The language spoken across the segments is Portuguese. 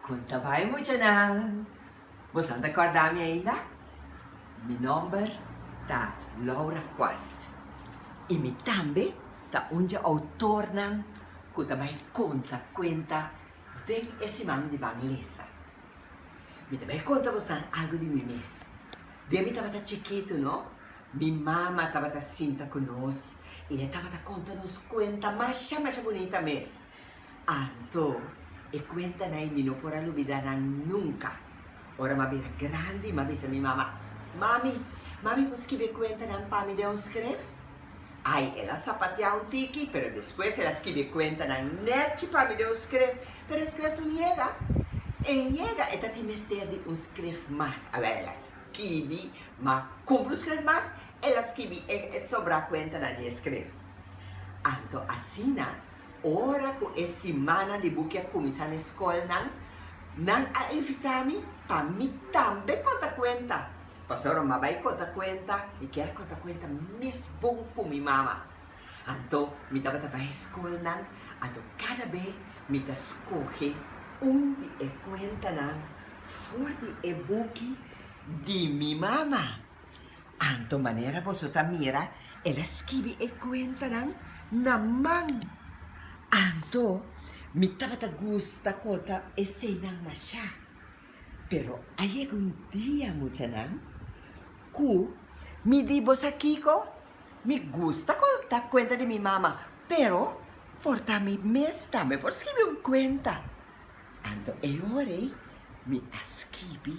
Kuntabay mo dyan ang Busan recordami ainda? Mi number ta Laura Quast. Imitambe ta unja autor ng Kuntabay conta cuenta del esimang di Banglesa. Mi tabay conta busan algo di mi mes. Dia mi tabata chiquito, no? Mi mamma tabata sinta con nos. Ella tabata conta nos cuenta masha bonita mes. Anto, e cuenta na mi no por olvidarán nunca. Ora mabira grande, mabisa mi mamma. Mami pues escribe cuenta ng pami de un script? Ay, ella zapatea un tiki, pero después ella escribe cuenta ng nechi pami de un script. Pero el script llega. En llega, esta ti mester de un script más. A ver, ella escribe, ma cumple un script más, ella escribe e sobra cuenta na di script. Anto, asina, ora ko e semana di bukia kumisa na school nang a-invitami pa mi tambe conta cuenta. Pasoro mabay conta cuenta, y quiera conta cuenta mis bong po mi mama. Anto, mi tabata ba school anto cada vez mi ta escoge un di e cuenta for di e buki di mi mama. Anto manera bosota mira, ela scrive e cuenta naman. Anto, mi tabata gusta kota e senang masya. Pero ayeg un dia mo tiyanan, ku, mi dibo sa kiko, mi gusta kota cuenta de mi mama, pero porta mi mes tame por scrive un cuenta. Anto e ore, mi ascrivi,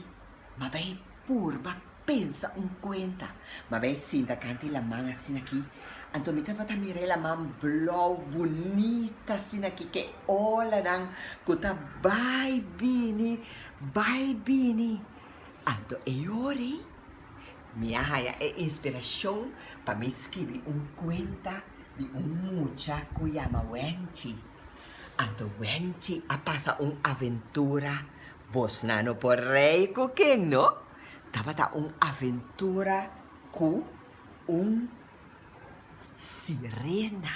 mabay purba pensa un cuenta. Mabay sinta kanti lamang asinaki. Anto mi tabata mire la man blow bonita sinaki ke ola nang kuta bye bini. Anto e ori mi haya e inspiración pa mi scrivi un cuenta di un mucha kuyama Wenchi. Anto Wenchi a pasa un aventura bos nano por rey kuking, no? Tabata un aventura ku un sirena.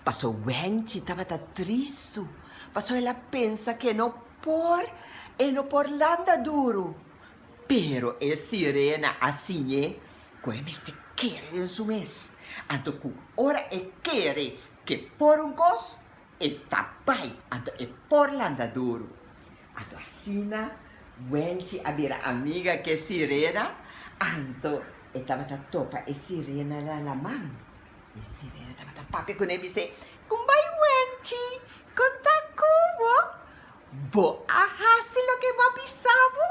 Paso Wenchi tabata tristo. Paso ella pensa che no por landa duro. Pero el sirena asigné come ste quiere en su mes. Anto ku ora e quiere che por un cos e tapai. Anto e por landa duro. Anto asina Wenchi abira amiga che sirena. Anto e tabata topa e sirena la man. E sirena tabata papi con e mi se kumbay Wenchi conta kubo. Bo ahasi lo que mapisabo.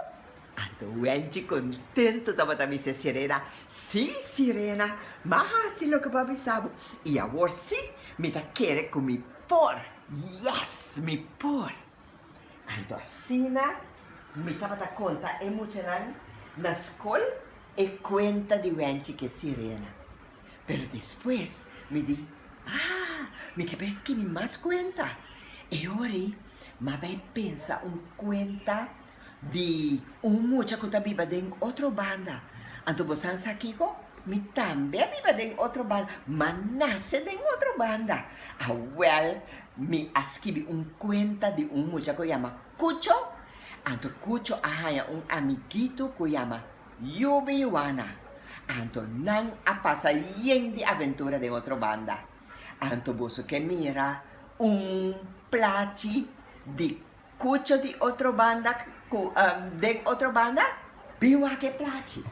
Anto Wenchi contento tabata mi se sirena. Si sirena, mahasi lo que mapisabo. Y ahora sí, mi ta quiere con mi por. Yes, mi por. Anto asina, mi tabata conta e muchanan na skol e cuenta di Wenchi che sirena. Pero después me di, mi capes que mi más cuenta. E ora, mabay pensa un cuenta di un mucha kuta viva den otro banda. Anto bosan sa kiko, mi tambe viva den otro banda, ma nace den otro banda. Well, mi ascribi un cuenta di un mucha que llama Cucho. Anto Cucho ahaya un amiguito que llama Yubi Yuana. Anto nang apasa yen di aventura de otro banda. Anto boso que mira un placi di Cucho di otro banda, de otro banda, biwa que placi.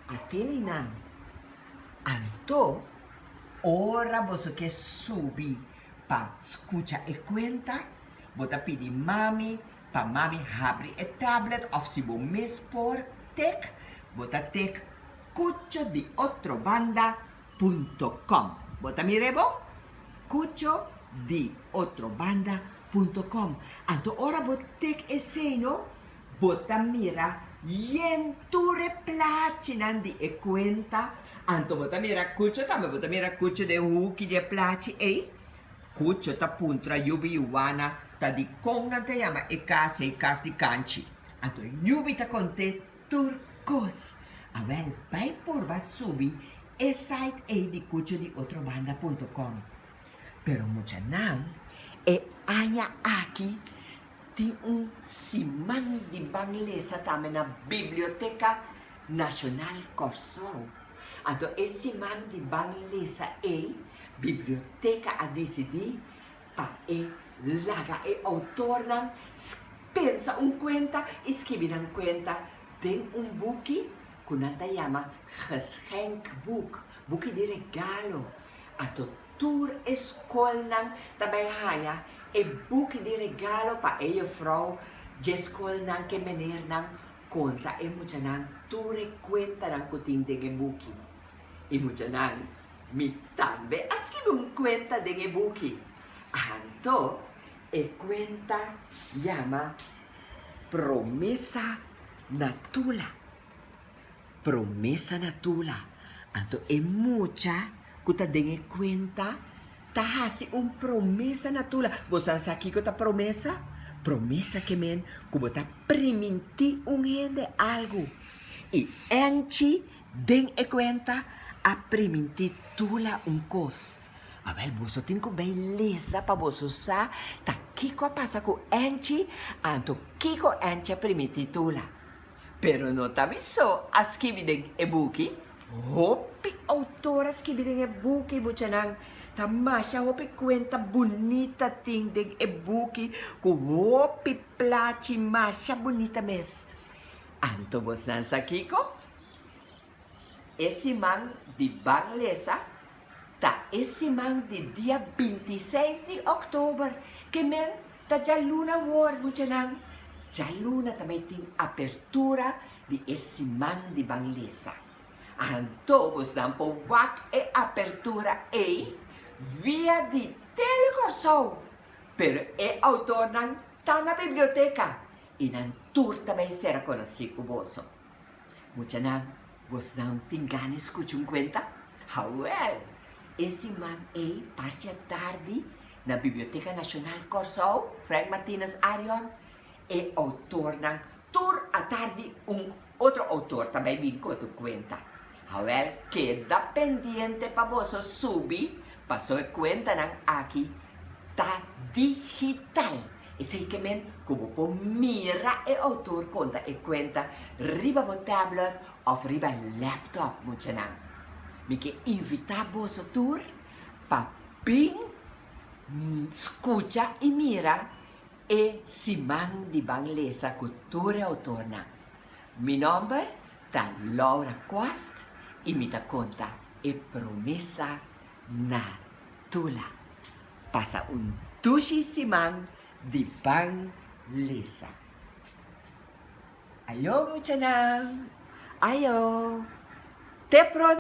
Atili nang. Anto, ora boso que subi pa escucha e cuenta, bota pidi mami, pa mami habri e tablet of si bo mis por tek, bota tek cucho di otro banda.com. Bota mi rebo? Cucho di otro banda.com. Anto ora botek e seno, bota mira, yen ture placi nandi e cuenta. Anto bota mira cucho, tame bota mira cucho de huki de placi e Cucho ta puntra yubi yuwana ta di kong te yama e kas di kanchi. Anto yubi ta conte turcos. Avel, pai porba subi e site e di cucho di otrobanda.com. Pero mucha nan e anya aki Tem simang di Banglesa tama na Biblioteca Nacional Corsol. Anto simang di Banglesa biblioteca a decidi pa laga autor ng pensa kwenta, escribe ng kwenta den buki kunanta yama geschenkboek, buki di regalo. Ato tour escola ng tabayhaya buki di regalo pa vrouw de escola ng ke meneer ng konta mucha ng ture kwenta ng kuting de buki. Mucha ng mitambe ascribe kwenta de buki. Anto kwenta llama Promesa Natula. Promesa Natula. Anto mucha kuta dengue kwenta tahasi promesa Natula. Bosan saki ko ta promesa? Promesa que men como ta priminti hende algo. Y enchi den kwenta a priminti tula cos. Abel boso tinko beleza pa boso sa ta kiko pasa ko enchi anto kiko enchi a priminti tula. Pero no tabiso ascrivi den buki. Hopi autora scrivi den buki mucha nang tamasha hopi kwenta bonita ting den buki ku hopi placi masha bonita mes. Anto bosan sa kiko? Man di Banglesa ta man di dia 26 di Oktober que men ta luna war mucha nang luna tamay ting apertura di man di Banglesa. Anto bosan po wak apertura via di Telecorso. Pero autor ng tana biblioteca. Inan tour tamay sera conosci kuboso. Mucha nang vos não tingane escuchum kwenta? Well, man parte à tarde na Biblioteca Nacional Corsol, Frank Martínez Arion, autor ng Tour à tarde, outro autor também me conta kwenta. Well, queda pendiente pa vos subi, paso kwenta ng aqui, ta digital. Ese que men, como po mira autor conta kwenta, riba bo tablet of riba laptop mucha nang. Mi que invita vos tour pa ping escucha y mira simang di Banglesa cultura autorna. Mi nombre ta Laura Quast y mi ta conta promesa Natula. Pasa tushi simang di Banglesa. Ayo mucha nang. Ayo. Te pronto.